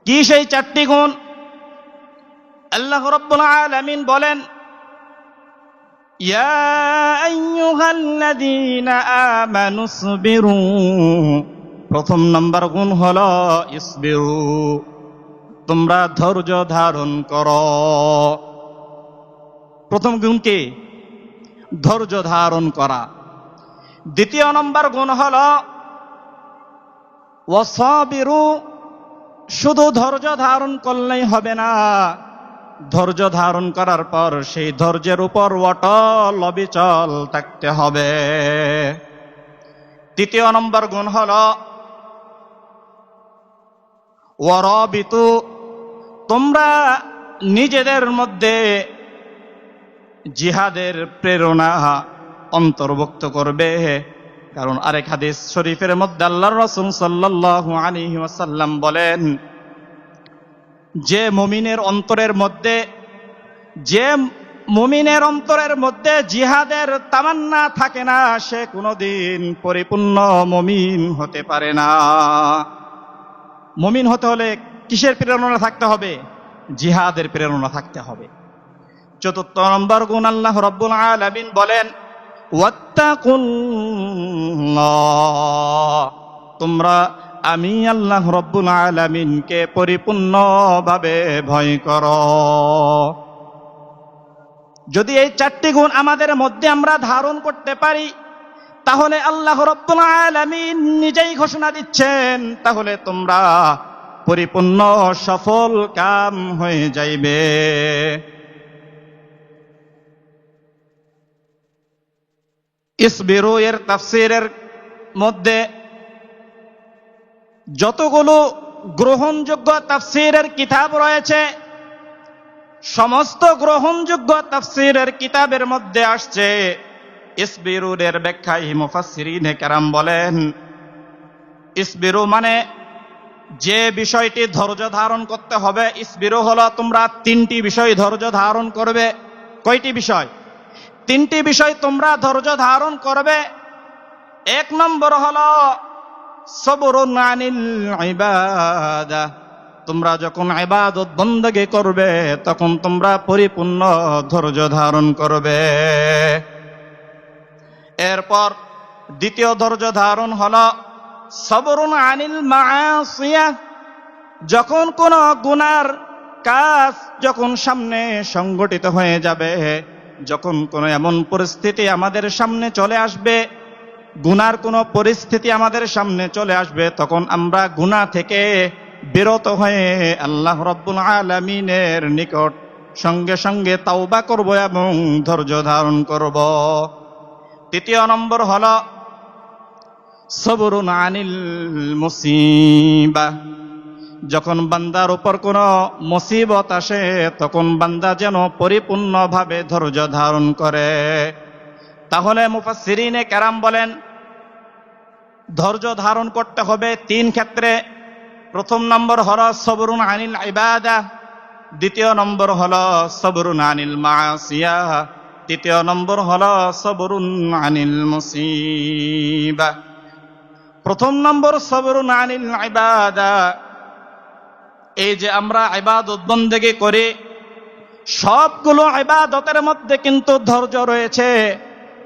কি সেই চারটি গুণ? আল্লাহ রাব্বুল আলামিন বলেন, ইয়া আইয়ুহাল্লাযীনা আমানুসবিরু। প্রথম নাম্বার গুণ হলো ইসবিরু, তোমরা ধৈর্য ধারণ করো। প্রথম গুণ কি? ধৈর্য ধারণ করা। দ্বিতীয় নম্বর গুণ হলো ওয়াসাবিরু, শুধু ধৈর্য ধারণ করলেই হবে না, ধৈর্য ধারণ করার পর সেই ধৈর্যের উপর অটল অবিচল থাকতে হবে। তৃতীয় নম্বর গুণ হলো ওয়ারাবিতু, তোমরা নিজেদের মধ্যে জিহাদের প্রেরণা অন্তর্ভুক্ত করবে। কারণ আরেক হাদিস শরীফের মধ্যে আল্লাহর রাসূল সাল্লাল্লাহু আলাইহি ওয়াসাল্লাম বলেন, যে মুমিনের অন্তরের মধ্যে জিহাদের তামান্না থাকে না, সে কোনোদিন পরিপূর্ণ মুমিন হতে পারে না। মুমিন হতে হলে কিসের প্রেরণা থাকতে হবে? জিহাদের প্রেরণা থাকতে হবে। চতুর্থ নম্বর গুণ আল্লাহ রাব্বুল আলামিন বলেন, ওয়াত্তাকুল্লাহ, তোমরা আমি আল্লাহ রাব্বুল আলামিনকে পরিপূর্ণভাবে ভয় করো। যদি এই চারটি গুণ আমাদের মধ্যে আমরা ধারণ করতে পারি, তাহলে আল্লাহ রাব্বুল আলামিন নিজেই ঘোষণা দিচ্ছেন, তাহলে তোমরা পরিপূর্ণ সফল কাম হয়ে যাইবে। ইসবিরু এর তাফসীরের মধ্যে যতগুলো গ্রহণযোগ্য তাফসীরের কিতাব রয়েছে, সমস্ত গ্রহণযোগ্য তাফসীরের কিতাবের মধ্যে আসছে ইসবিরুর এর ব্যাখ্যায় মুফাসসিরিনে কেরাম বলেন, ইসবিরু মানে যে বিষয়টি ধৈর্য ধারণ করতে হবে। ইসবিরু হলো তোমরা তিনটি বিষয় ধৈর্য ধারণ করবে। কয়টি বিষয়? তিনটি বিষয় তোমরা ধৈর্য ধারণ করবে। এক নম্বর হলো সবরুন আনিল ইবাদা, তোমরা যখন ইবাদত বন্দেগী করবে তখন তোমরা পরিপূর্ণ ধৈর্য ধারণ করবে। এরপর দ্বিতীয় ধৈর্য ধারণ হলো সবরুন আনিল মাআসিয়া, যখন কোন গুনার কাজ যখন সামনে সংগঠিত হয়ে যাবে, যখন কোন এমন পরিস্থিতি আমাদের সামনে চলে আসবে, গুনার কোন পরিস্থিতি আমাদের সামনে চলে আসবে, তখন আমরা গুনাহ থেকে বিরত হয়ে আল্লাহ রাব্বুল আলামিনের নিকট সঙ্গে সঙ্গে তাওবা করব এবং ধৈর্য ধারণ করব। তৃতীয় নম্বর হলো সবরুন আনিল মুসিবা, যখন বান্দার উপর কোনো মুসিবত আসে তখন বান্দা যেন পরিপূর্ণভাবে ধৈর্য ধারণ করে। তাহলে মুফাসসিরিনে কেরাম বলেন, ধৈর্য ধারণ করতে হবে তিন ক্ষেত্রে। প্রথম নম্বর হলো সবরুন আনিল ইবাদা, দ্বিতীয় নম্বর হলো সবরুন আনিল মাআসিয়া, তৃতীয় নম্বর হলো সবরুন আনিল মুসিবা। প্রথম নম্বর সবরুন আনিল ইবাদা, এই যে আমরা ইবাদত বন্দেগী করি, সবগুলো ইবাদতের মধ্যে কিন্তু ধৈর্য রয়েছে।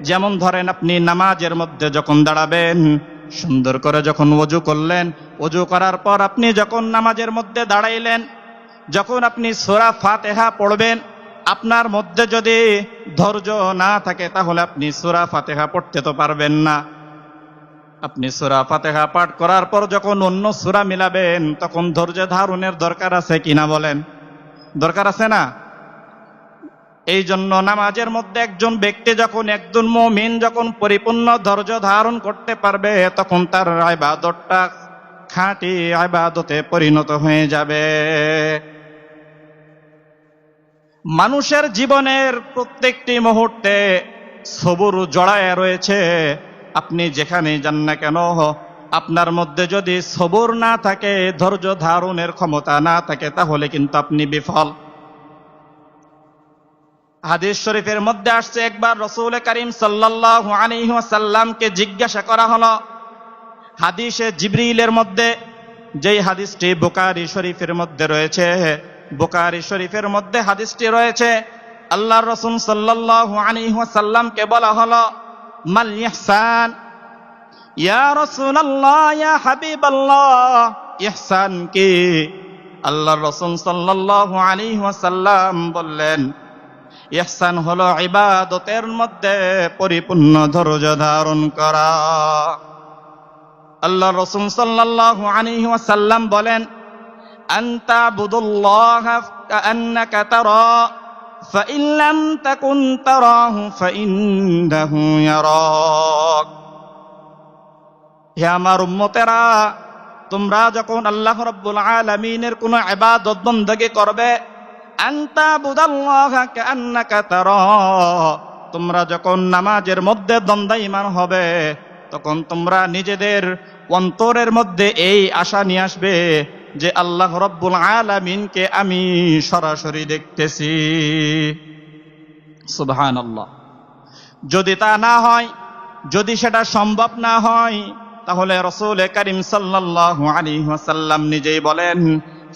যেমন ধরেন আপনি নামাজের মধ্যে যখন দাঁড়াবেন, সুন্দর করে যখন ওযু করলেন, ওযু করার পর আপনি যখন নামাজের মধ্যে দাঁড়াইলেন, যখন আপনি সূরা ফাতিহা পড়বেন, আপনার মধ্যে যদি ধৈর্য না থাকে তাহলে আপনি সূরা ফাতিহা পড়তে তো পারবেন না। আপনি সূরা ফাতিহা পাঠ করার পর যখন অন্য সূরা মিলাবেন, তখন ধৈর্য ধারণের দরকার আছে কিনা বলেন? দরকার আছে না? এই জন্য নামাজের মধ্যে একজন ব্যক্তি যখন, একজন মুমিন যখন পরিপূর্ণ ধৈর্য ধারণ করতে পারবে, তখন তার ইবাদতটা খাঁটি ইবাদতে পরিণত হয়ে যাবে। মানুষের জীবনের প্রত্যেকটি মুহূর্তে সবর জড়ায় রয়েছে। আপনি যেখানে যান না কেন, আপনার মধ্যে যদি সবর না থাকে, ধৈর্য ধারণের ক্ষমতা না থাকে, তাহলে কিন্তু আপনি বিফল। হাদিস শরীফের মধ্যে আসছে, একবার রাসূল করিম সাল্লাল্লাহু আলাইহি ওয়াসাল্লামকে জিজ্ঞাসা করা হলো, হাদিসে জিবরিলের মধ্যে যেই হাদিসটি বুখারী শরীফের মধ্যে রয়েছে, বুখারী শরীফের মধ্যে হাদিসটি রয়েছে, আল্লাহর রাসূল সাল্লাল্লাহু আলাইহি ওয়াসাল্লামকে বলা হলো, মাল ইহসান ইয়া রাসূলুল্লাহ ইয়া হাবিবাল্লাহ, ইহসান কি? আল্লাহর রাসূল সাল্লাল্লাহু আলাইহি ওয়াসাল্লাম বললেন, ইহসান হলো ইবাদতের মধ্যে পরিপূর্ণ ধৈর্য ধারণ করা। আল্লাহর রাসূল সাল্লাল্লাহু আলাইহি ওয়াসাল্লাম বলেন, আনতা বুদুল্লাহা কাআন্নাকা তারা ফাইন লাম তাকুন তারাহু ফাইন্নাহু ইয়ারাক। হে আমার উম্মতেরা, তোমরা যখন আল্লাহ রাব্বুল আলামিনের কোন ইবাদত বندگی করবে, আনতা বুদাল্লাহা কাআন্নাকা তারা, তোমরা যখন নামাজের মধ্যে দণ্ডায়মান হবে, তখন তোমরা নিজেদের অন্তরের মধ্যে এই আশা নিয়ে আসবে যে আল্লাহ রাব্বুল আলামিনকে আমি সরাসরি দেখতেছি। সুবহানাল্লাহ। যদি তা না হয়, যদি সেটা সম্ভব না হয়, তাহলে রাসূল কারীম সাল্লাল্লাহু আলাইহি ওয়াসাল্লাম নিজেই বলেন,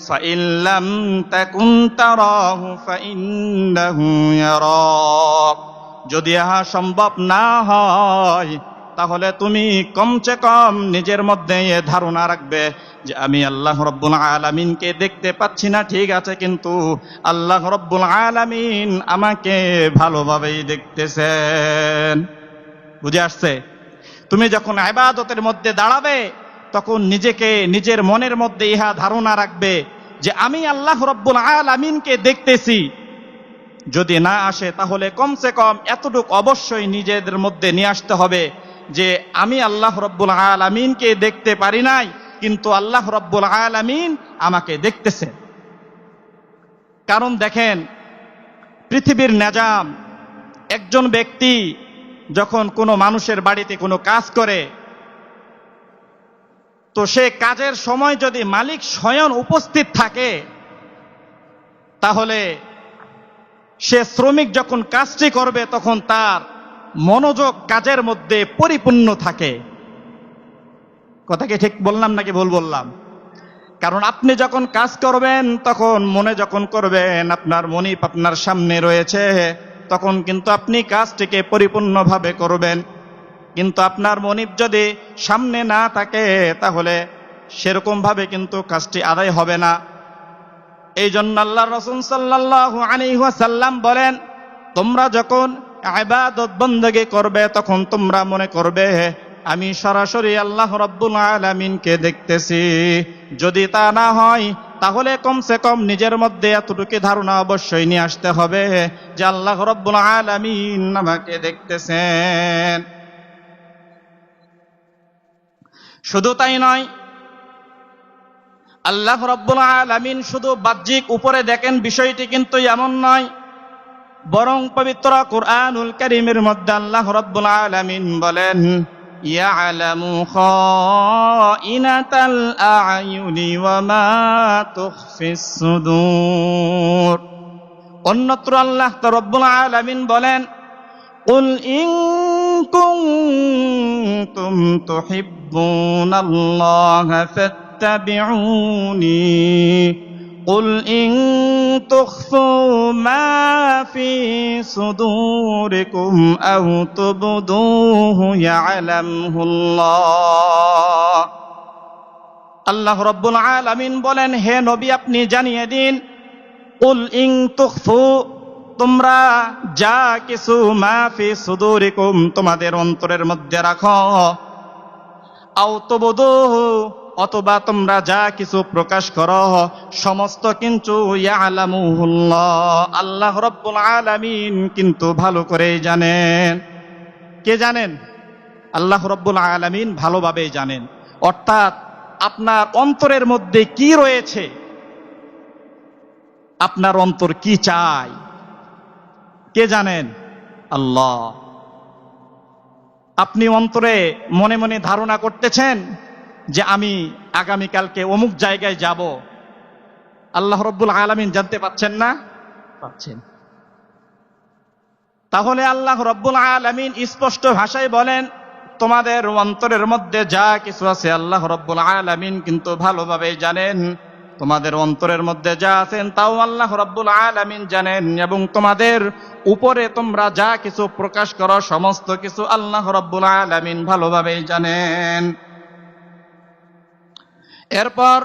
ফাইন লাম তাকুন তারাহু ফাইন্নাহু ইয়ারাক। যদি ইহা সম্ভব না হয়, তাহলে তুমি কমসে কম নিজের মধ্যে এ ধারণা রাখবে যে আমি আল্লাহ রাব্বুল আলামিনকে দেখতে পাচ্ছি না, ঠিক আছে, কিন্তু আল্লাহ রাব্বুল আলামিন আমাকে ভালোভাবেই দেখতেছেন। বুঝে আসছে? তুমি যখন ইবাদতের মধ্যে দাঁড়াবে, তখন নিজেকে নিজের মনের মধ্যে ইহা ধারণা রাখবে যে আমি আল্লাহ রাব্বুল আলামিনকে দেখতেছি। যদি না আসে, তাহলে কমসে কম এতটুকু অবশ্যই নিজেদের মধ্যে নিয়ে আসতে হবে যে আমি আল্লাহ রাব্বুল আলামিনকে দেখতে পারি নাই, কিন্তু আল্লাহ রাব্বুল আলামিন আমাকে দেখতেছে। কারণ দেখেন, পৃথিবীর নিজাম, একজন ব্যক্তি যখন কোনো মানুষের বাড়িতে কোনো কাজ করে, তো সে কাজের সময় যদি মালিক স্বয়ং উপস্থিত থাকে, তাহলে সে শ্রমিক যখন কাজটি করবে, তখন তার মনোযোগ কাজের মধ্যে পরিপূর্ণ থাকে। কথা কি ঠিক বললাম নাকি ভুল বললাম? কারণ আপনি যখন কাজ করবেন, তখন মনে যখন করবেন, আপনার মনিব আপনার সামনে রয়েছে, তখন কিন্তু আপনি কাজটিকে পরিপূর্ণভাবে করবেন। কিন্তু আপনার মনিব যদি সামনে না থাকে, তাহলে সেরকম ভাবে কিন্তু কাজটি আদায় হবে না। এই জন্য আল্লাহর রাসূল সাল্লাল্লাহু আলাইহি ওয়াসাল্লাম বলেন, তোমরা যখন ইবাদত বندگی করবে, তখন তোমরা মনে করবে আমি সরাসরি আল্লাহ রাব্বুল আলামিনকে দেখতেছি। যদি তা না হয়, তাহলে কমসে কম নিজের মধ্যে এতটুকু ধারণা অবশ্যই নিয়ে আসতে হবে যে আল্লাহ রাব্বুল আলামিন আমাকে দেখতেছেন। শুধু তাই নয়, আল্লাহ রাব্বুল আলামিন শুধু বাহ্যিক উপরে দেখেন, বিষয়টি কিন্তু এমন নয়। বরং পবিত্র কুরআনুল কারীমের মধ্যে আল্লাহ রাব্বুল আলামিন বলেন, ইয়ালামু খাইনাতাল আ'য়ুনি ওয়া মা তুখফিস সুদূর। অন্যত্র আল্লাহ রাব্বুল আলামিন বলেন, কুল ইন কুনতুম তুহিব্বুনাল্লাহা ফাত্তাবিউনি কুল ইন তুখফু মা ফি সুদূরিকুম আও তুবদুহু ইয়ালামহুল্লাহ। আল্লাহ রাব্বুল আলামিন বলেন, হে নবী, আপনি জানিয়ে দিন, কুল ইন তুখফু, তোমরা যা কিছু মা ফি সুদূরিকুম, তোমাদের অন্তরের মধ্যে রাখো, আও তুবদুহু, অথবা তোমরা যা কিছু প্রকাশ করো, সমস্ত কিন্তু ইয়ালামুহুল্লাহ, আল্লাহ রাব্বুল আলামিন কিন্তু ভালো করেই জানেন। কে জানেন? আল্লাহ রাব্বুল আলামিন ভালোভাবেই জানেন। অর্থাৎ আপনার অন্তরের মধ্যে কি রয়েছে, আপনার অন্তর কি চায়, কে জানেন? আল্লাহ। আপনি অন্তরে মনে মনে ধারণা করতেছেন যে আমি আগামীকালকে অমুক জায়গায় যাব, আল্লাহ রাব্বুল আলামিন জানতে পাচ্ছেন না? পাচ্ছেন। তাহলে আল্লাহ রাব্বুল আলামিন স্পষ্ট ভাষায় বলেন, তোমাদের অন্তরের মধ্যে যা কিছু আছে আল্লাহ রাব্বুল আলামিন কিন্তু ভালোভাবে জানেন। তোমাদের অন্তরের মধ্যে যা আছেন তাও আল্লাহ রাব্বুল আলামিন জানেন, এবং তোমাদের উপরে তোমরা যা কিছু প্রকাশ করো সমস্ত কিছু আল্লাহ রাব্বুল আলামিন ভালোভাবে জানেন। এরপর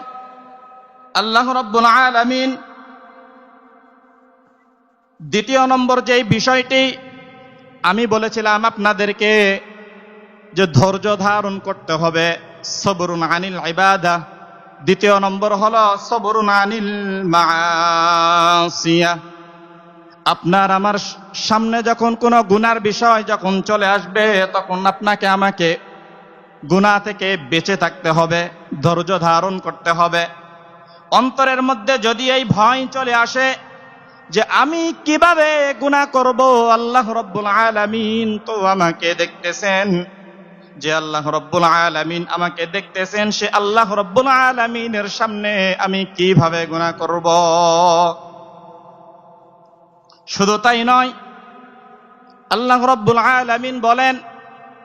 আল্লাহ রাব্বুল আলামিন দ্বিতীয় নম্বর যেই বিষয়টি আমি বলেছিলাম আপনাদেরকে যে ধৈর্য ধারণ করতে হবে, সবরুন আনিল ইবাদা। দ্বিতীয় নম্বর হলো সবরুন আনিল মাসিয়া। আপনার আমার সামনে যখন কোনো গুনার বিষয় যখন চলে আসবে তখন আপনাকে আমাকে গুনাহ থেকে বেঁচে থাকতে হবে, ধৈর্য ধারণ করতে হবে। অন্তরের মধ্যে যদি এই ভয় চলে আসে যে আমি কিভাবে গুনাহ করব, আল্লাহ রাব্বুল আলামিন তো আমাকে দেখতেছেন, যে আল্লাহ রাব্বুল আলামিন আমাকে দেখতেছেন, সে আল্লাহ রাব্বুল আলামিনের সামনে আমি কিভাবে গুনাহ করব। শুধু তাই নয়, আল্লাহ রাব্বুল আলামিন বলেন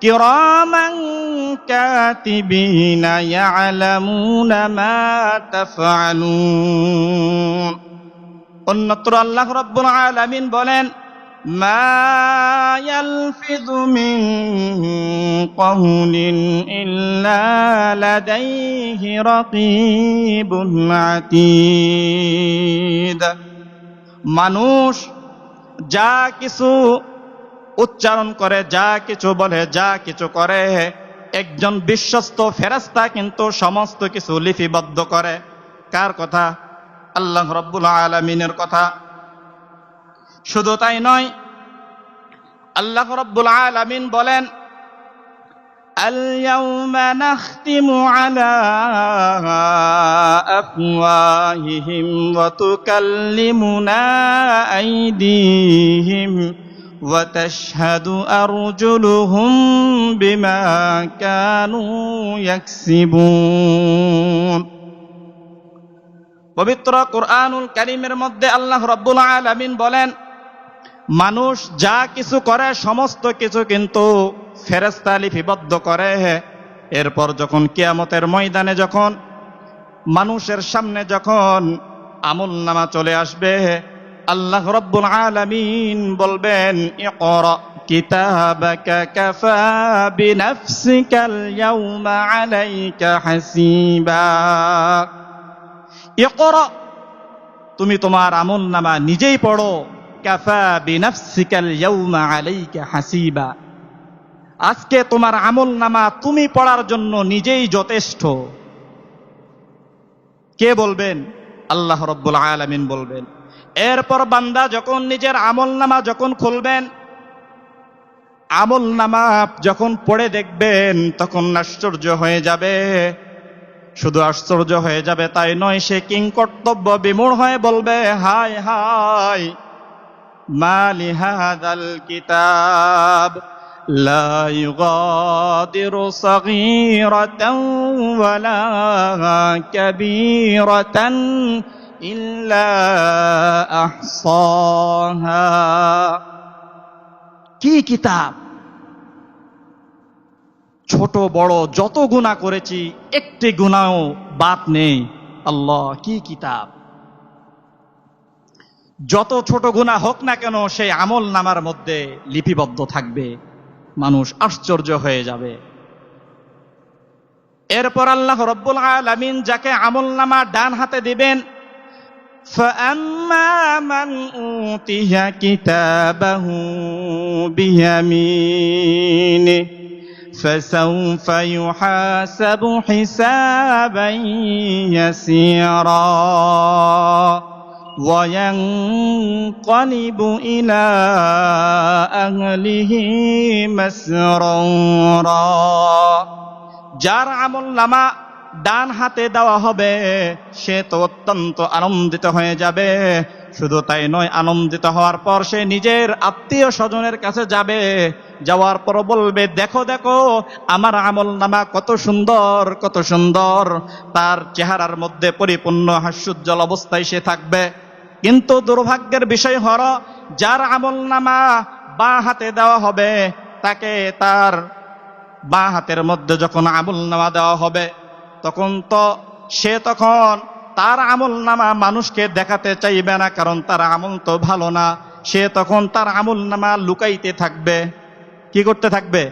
কিরামান কাতিবিনা ইয়ালামুনা মা তাফআলুন। অন্যত্র আল্লাহ রাব্বুল আলামিন বলেন মা ইয়ালফিযু মিন কওলিন ইল্লা লাদাইহি রাকীবুন আতীদ। মানুষ যা কিছু উচ্চারণ করে, যা কিছু বলে, যা কিছু করে, একজন বিশ্বস্ত ফেরেশতা কিন্তু সমস্ত কিছু লিপিবদ্ধ করে। কার কথা? আল্লাহ রাব্বুল আলামিনের কথা। শুধু তাই নয়, আল্লাহ রাব্বুল আলামিন বলেন আল-ইয়াওমা নাখতিমু আলা আফওয়াহিহিম ওয়া তুকাল্লিমুনা আইদিহিম ওয়া তাশহাদু আরজুলুহুম বিমা কানু ইয়াকসিবুন। পবিত্র কুরআনুল কারীমের মধ্যে আল্লাহ রাব্বুল আলামিন বলেন মানুষ যা কিছু করে সমস্ত কিছু কিন্তু ফেরেশতা লিপিবদ্ধ করে। এরপর যখন কিয়ামতের ময়দানে যখন মানুষের সামনে যখন আমলনামা চলে আসবে, আল্লাহ রাব্বুল আলামিন বলবেন ইকরা কিতাবাকা কাফা বিনাফসিকাল ইয়াওমা আলাইকা হাসিবা। ইকরা, তুমি তোমার আমলনামা নিজেই পড়ো। কাফা বিনাফসিকাল ইয়াওমা আলাইকা হাসিবা, আজকে তোমার আমলনামা তুমি পড়ার জন্য নিজেই যথেষ্ট। কে বলবেন? আল্লাহ রাব্বুল আলামিন বলবেন। এরপর বান্দা যখন নিজের আমলনামা যখন খুলবেন, আমলনামা যখন পড়ে দেখবেন তখন আশ্চর্য হয়ে যাবে। শুধু আশ্চর্য হয়ে যাবে তাই নয়, সে কিংকর্তব্য বিমূঢ় হয়ে বলবে হায় হায় মা লিহাযাল কিতাব লা ইউগাদিরু সাগীরাতান ওয়ালা কাবীরাতান ইল্লা আহসাহা। কি কিতাব! ছোট বড় যত গুনাহ করেছি একটি গুনাহও বাদ নেই। আল্লাহ, কি কিতাব! যত ছোট গুনাহ হোক না কেন সেই আমল নামার মধ্যে লিপিবদ্ধ থাকবে। মানুষ আশ্চর্য হয়ে যাবে। এরপর আল্লাহ রাব্বুল আলামিন যাকে আমল নামা ডান হাতে দিবেন, ফাআম্মা মান উতিয়া কিতাবাহু বিয়ামিনি ফাসাউফা ইউহাসাবু হিসাবান ইয়াসীরা وَيَنْقَلِبُ إِلَى أَهْلِهِ مَسْرُورًا। যার আমলনামা ডান হাতে দেওয়া হবে সে তো অত্যন্ত আনন্দিত হয়ে যাবে। শুধু তাই নয়, আনন্দিত হওয়ার পর সে নিজের আত্মীয় স্বজনের কাছে যাবে। যাওয়ার পর বলবে দেখো দেখো আমার আমলনামা কত সুন্দর, কত সুন্দর। তার চেহারার মধ্যে পরিপূর্ণ হাস্যোজ্জ্বল অবস্থায় সে থাকবে। কিন্তু দুর্ভাগ্যের বিষয় হলো যার আমলনামা বাঁ হাতে দেওয়া হবে তাকে তার বাঁ হাতের মধ্যে যখন আমলনামা দেওয়া হবে তখন তার আমলনামা মানুষকে দেখাতে চাইবে না, কারণ তার আমল তো ভালো না। সে তখন তার আমলনামা লুকাইতে থাকবে। কি করতে থাকবে?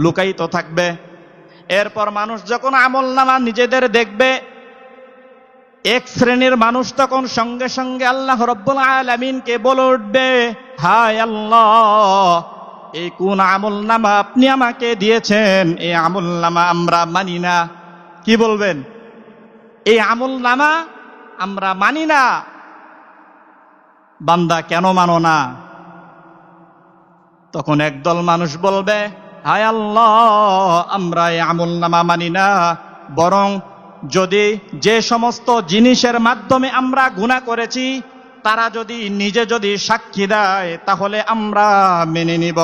লুকাইতে থাকবে। এরপর মানুষ যখন আমলনামা নিজেদের দেখবে, এক শ্রেণীর মানুষ তখন সঙ্গে সঙ্গে আল্লাহ রাব্বুল আলামিনকে বলে উঠবে, হায় আল্লাহ, এই কোন আমলনামা আপনি আমাকে দিয়েছেন? এই আমলনামা আমরা মানি না। কি বলবেন? এই আমলনামা আমরা মানি না। বান্দা, কেন মানো না? তখন একদল মানুষ বলবে, হায় আল্লাহ, আমরা এই আমলনামা মানি না, বরং যে সমস্ত জিনিসের মাধ্যমে আমরা গুনাহ করেছি তারা নিজে যদি সাক্ষী দেয় তাহলে আমরা মেনে নিব,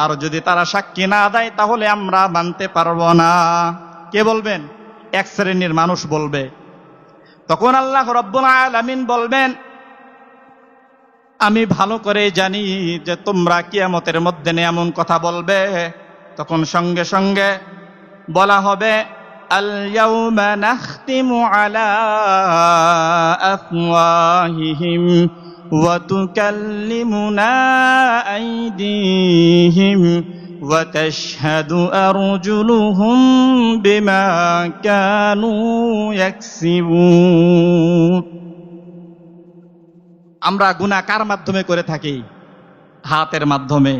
আর যদি তারা সাক্ষী না দেয় তাহলে আমরা মানতে পারবো না। কে বলবেন? এক শ্রেণীর মানুষ বলবে। তখন আল্লাহ রাব্বুল আলামিন বলবেন, আমি ভালো করে জানি যে তোমরা কিয়ামতের মধ্যে এমন কথা বলবে। তখন সঙ্গে সঙ্গে বলা হবে, আল ইয়াউমা নাখতিমু আলা আফওয়াহিহিম ওয়া তুকাল্লিমুনা আইদিহিম ওয়া তাশহাদু আরজুলুহুম বিমা কানু ইয়াকসিবুন। আমরা গুনাহ কার মাধ্যমে করে থাকি? হাতের মাধ্যমে,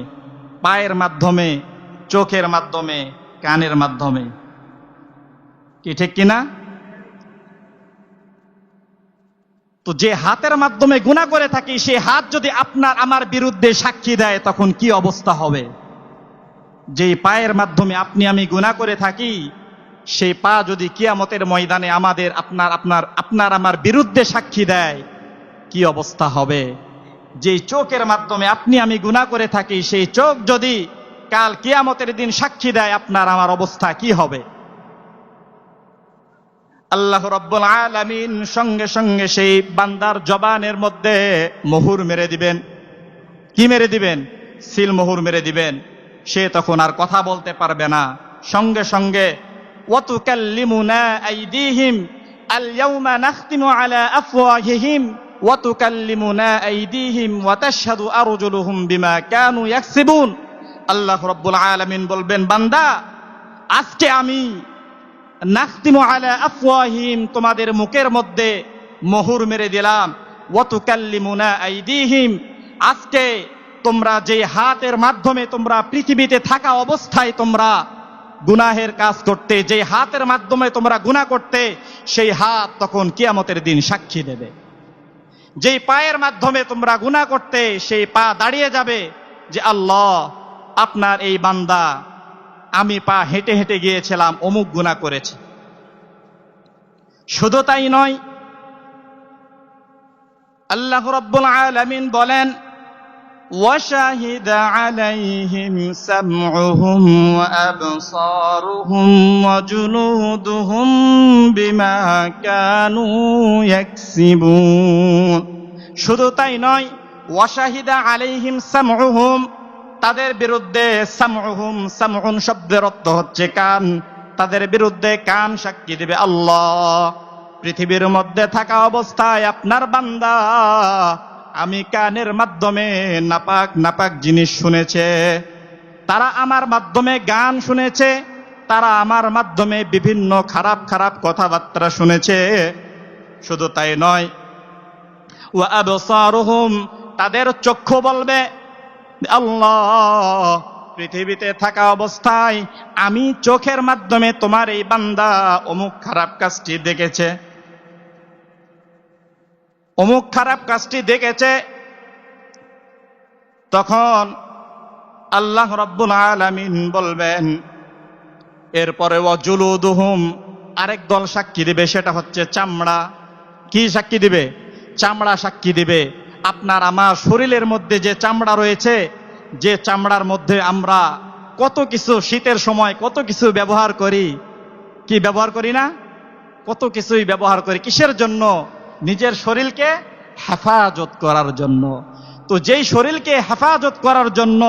পায়ের মাধ্যমে, চোখের মাধ্যমে, কানের মাধ্যমে। কি ঠিক কিনা? তো যে হাতের মাধ্যমে গুনাহ করে থাকি, সেই হাত যদি আপনার আমার বিরুদ্ধে সাক্ষী দেয় তখন কি অবস্থা হবে? যেই পায়ের মাধ্যমে আপনি আমি গুনাহ করে থাকি, সেই পা যদি কিয়ামতের ময়দানে আপনার আমার বিরুদ্ধে সাক্ষী দেয় কি অবস্থা হবে? যেই চোখের মাধ্যমে আপনি আমি গুনাহ করে থাকি, সেই চোখ যদি কাল কিয়ামতের দিন সাক্ষী দেয় আপনার আমার অবস্থা কি হবে? আল্লাহ রাব্বুল আলামিন সঙ্গে সঙ্গে সেই বান্দার জবানের মধ্যে মোহর মেরে দিবেন। কি মেরে দিবেন? সিল মোহর মেরে দিবেন। সে তখন আর কথা বলতে পারবে না। সঙ্গে সঙ্গে ওয়া তুকাল্লিমুনা আইদিহিম, আল ইয়াউমা নাখতিমু আলা আফওয়াহিহিম ওয়া তুকাল্লিমুনা আইদিহিম ওয়া তাশহাদু আরজুলুহুম বিমা কানু ইয়াকসিবুন। আল্লাহ রাব্বুল আলামিন বলবেন, বান্দা, আজকে আমি নাখতিমু আলা আফওয়াহিহিম, তোমাদের মুখের মধ্যে মোহর মেরে দিলাম। ওয়া তুকাল্লিমুনা আইদিহিম, আজকে তোমরা যে হাতের মাধ্যমে তোমরা পৃথিবীতে থাকা অবস্থায় তোমরা গুনাহের কাজ করতে, যে হাতের মাধ্যমে তোমরা গুনাহ করতে, সেই হাত তখন কিয়ামতের দিন সাক্ষী দেবে। যেই পায়ের মাধ্যমে তোমরা গুনাহ করতে, সেই পা দাঁড়িয়ে যাবে যে আল্লাহ, আপনার এই বান্দা, আমি পা হেঁটে হেঁটে গিয়েছিলাম, অমুক গুনাহ করেছে। শুধু তাই নয়, আল্লাহ রাব্বুল আলামিন বলেন, وَشَهِدَ عَلَيْهِمْ سَمْعُهُمْ وَأَبْصَارُهُمْ وَجُلُودُهُمْ بِمَا كَانُوا يَكْسِبُونَ। শুধু তাই নয়, وَشَهِدَ عَلَيْهِمْ سَمْعُهُمْ, তাদের বিরুদ্ধে সামউহুম, সামউন শব্দের অর্থ হচ্ছে কান। তাদের বিরুদ্ধে কান সাক্ষী দেবে। আল্লাহ, পৃথিবীর মধ্যে থাকা অবস্থায় আপনার বান্দা আমি কানের মাধ্যমে নাপাক নাপাক জিনিস শুনেছে, তারা আমার মাধ্যমে গান শুনেছে, তারা আমার মাধ্যমে বিভিন্ন খারাপ খারাপ কথাবার্তা শুনেছে। শুধু তাই নয়, ওয়া আবসারুহুম, তাদের চক্ষু বলবে, আল্লাহ, পৃথিবীতে থাকা অবস্থায় আমি চোখের মাধ্যমে তোমার এই বান্দা অমুক খারাপ কাজটি দেখেছে, অমুক খারাপ কাজটি দেখেছে। তখন আল্লাহ রাব্বুল আলামিন বলবেন, এরপরে ওয়াজুলুদুহুম, আরেক দল সাক্ষী দিবে, সেটা হচ্ছে চামড়া। কি সাক্ষী দিবে? চামড়া সাক্ষী দিবে। আপনার আমার শরীরের মধ্যে যে চামড়া রয়েছে, যে চামড়ার মধ্যে আমরা কত কিছু, শীতের সময় কত কিছু ব্যবহার করি, কি ব্যবহার করি না? কত কিছুই ব্যবহার করি। কিসের জন্য? নিজের শরীরকে হেফাজত করার জন্য। তো যেই শরীরকে হেফাজত করার জন্য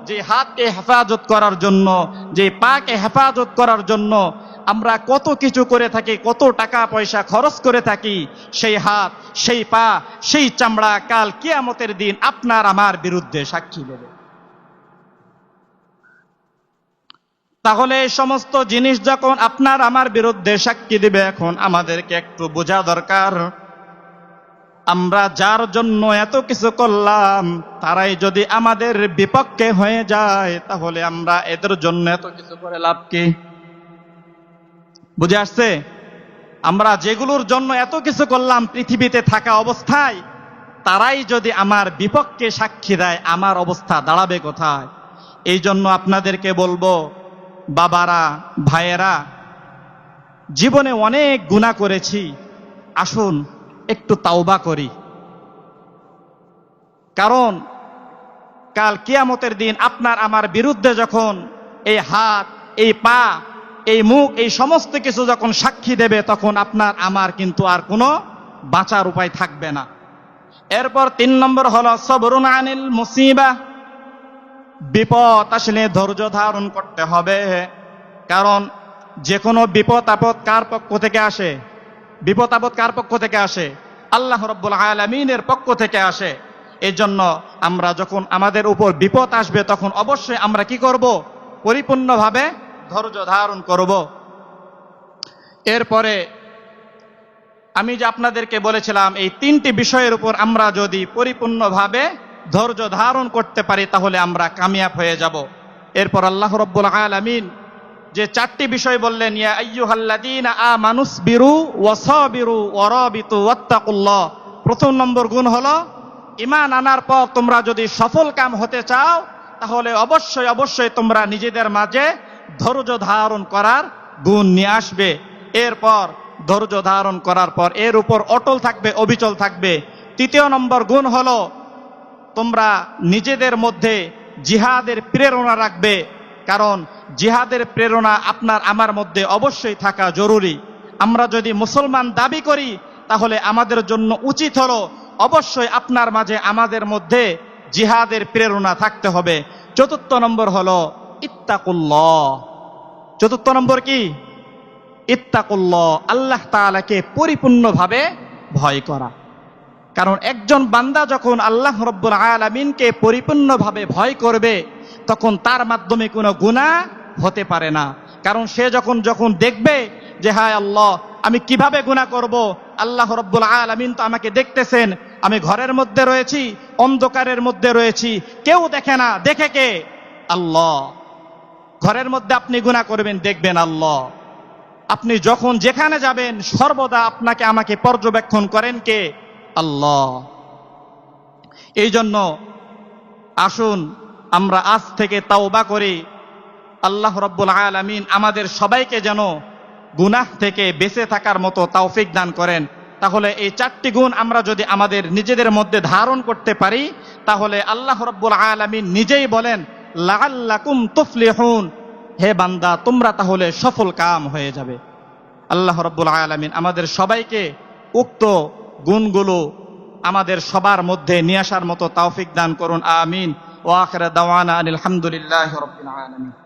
যে হাতকে হেফাজত করার জন্য, যে পাকে হেফাজত করার জন্য আমরা কত কিছু করে থাকি, কত টাকা পয়সা খরচ করে থাকি, সেই হাত, সেই পা, সেই চামড়া কাল কিয়ামতের দিন আপনার আমার বিরুদ্ধে সাক্ষী দেবে। তাহলে এই সমস্ত জিনিস যখন আপনার আমার বিরুদ্ধে সাক্ষী দিবে, এখন আমাদেরকে একটু বোঝা দরকার, আমরা যার জন্য এত কিছু করলাম তারাই যদি আমাদের বিপক্ষে হয়ে যায়, তাহলে আমরা এদের জন্য এত কিছু করে লাভ কি? বুঝে আসছে? আমরা যেগুলোর জন্য এত কিছু করলাম পৃথিবীতে থাকা অবস্থায়, তারাই যদি আমার বিপক্ষে সাক্ষী দেয়, আমার অবস্থা দাঁড়াবে কোথায়? এই জন্য আপনাদেরকে বলবো, বাবারা, ভাইয়েরা, জীবনে অনেক গুনাহ করেছি, আসুন একটু তাওবা করি। কারণ কাল কিয়ামতের দিন আপনার আমার বিরুদ্ধে যখন এই হাত, এই পা, এই মুখ, এই সমস্ত কিছু যখন সাক্ষী দেবে, তখন আপনার আমার কিন্তু আর কোনো বাঁচার উপায় থাকবে না। এরপর 3 নম্বর হলো সবরুন আনিল মুসিবা। বিপদ আসলে ধৈর্য ধারণ করতে হবে। কারণ যে কোনো বিপদ আপদ কার পক্ষ থেকে আসে? বিপদ আপদ কার পক্ষ থেকে আসে? আল্লাহ রাব্বুল আলামিনের পক্ষ থেকে আসে। এই জন্য আমরা যখন আমাদের উপর বিপদ আসবে, তখন অবশ্যই আমরা কি করব? পরিপূর্ণভাবে ধৈর্য ধারণ করব। এরপরে আমি যে আপনাদেরকে বলেছিলাম, এই 3টি বিষয়ের উপর আমরা যদি পরিপূর্ণভাবে ধৈর্য ধারণ করতে পারি, তাহলে আমরা কামিয়াব হয়ে যাব। এরপর আল্লাহ রাব্বুল আলামিন যে 4টি বিষয় বললেন, ইয়া আইয়ুহাল্লাযীনা আমানুসবিরু ওয়াসাবিরু ওয়ারাবিতু ওয়াত্তাকুল্লাহ। প্রথম নম্বর গুণ হলো, ঈমান আনার পর তোমরা যদি সফল কাম হতে চাও, তাহলে অবশ্যই অবশ্যই তোমরা নিজেদের মাঝে ধৈর্য ধারণ করার গুণ নিয়ে আসবে। এরপর ধৈর্য ধারণ করার পর এর উপর অটল থাকবে, অবিচল থাকবে। 3য় নম্বর গুণ হলো, তোমরা নিজেদের মধ্যে জিহাদের প্রেরণা রাখবে। কারণ জিহাদের প্রেরণা আপনার আমার মধ্যে অবশ্যই থাকা জরুরি। আমরা যদি মুসলমান দাবি করি, তাহলে আমাদের জন্য উচিত হলো অবশ্যই আপনার মাঝে, আমাদের মধ্যে জিহাদের প্রেরণা থাকতে হবে। 4র্থ নম্বর হলো ইত্তাকুল্লাহ। 4র্থ নম্বর কি? ইত্তাকুল্লাহ, আল্লাহ তাআলাকে পরিপূর্ণভাবে ভয় করা। কারণ একজন বান্দা যখন আল্লাহ রাব্বুল আলামিনকে পরিপূর্ণভাবে ভয় করবে, তখন তার মাধ্যমে কোনো গুনাহ হতে পারে না। কারণ সে যখন দেখবে যে হায় আল্লাহ, আমি কিভাবে গুনাহ করব, আল্লাহ রাব্বুল আলামিন তো আমাকে দেখতেছেন, আমি ঘরের মধ্যে রয়েছি, অন্ধকারের মধ্যে রয়েছি, কেউ দেখে না, দেখে কে? আল্লাহ। ঘরের মধ্যে আপনি গুনাহ করবেন, দেখবেন আল্লাহ। আপনি যখন যেখানে যাবেন, সর্বদা আপনাকে আমাকে পর্যবেক্ষণ করেন কে? আল্লাহ। এই জন্য আসুন আমরা আজ থেকে তাওবা করি। আল্লাহ রাব্বুল আলামিন আমাদের সবাইকে যেন গুনাহ থেকে বেঁচে থাকার মতো তৌফিক দান করেন। তাহলে এই 4টি গুণ আমরা যদি আমাদের নিজেদের মধ্যে ধারণ করতে পারি, তাহলে আল্লাহ রাব্বুল আলামিন নিজেই বলেন, লাআল্লাকুম তুফলিহুন, হে বান্দা তোমরা তাহলে সফল কাম হয়ে যাবে। আল্লাহ রাব্বুল আলামিন আমাদের সবাইকে উক্ত গুণগুলো আমাদের সবার মধ্যে নিয়ে আসার মতো তৌফিক দান করুন। আমিন। ওয়া আখিরু দাওয়ানা আলহামদুলিল্লাহি রাব্বিল আলামিন।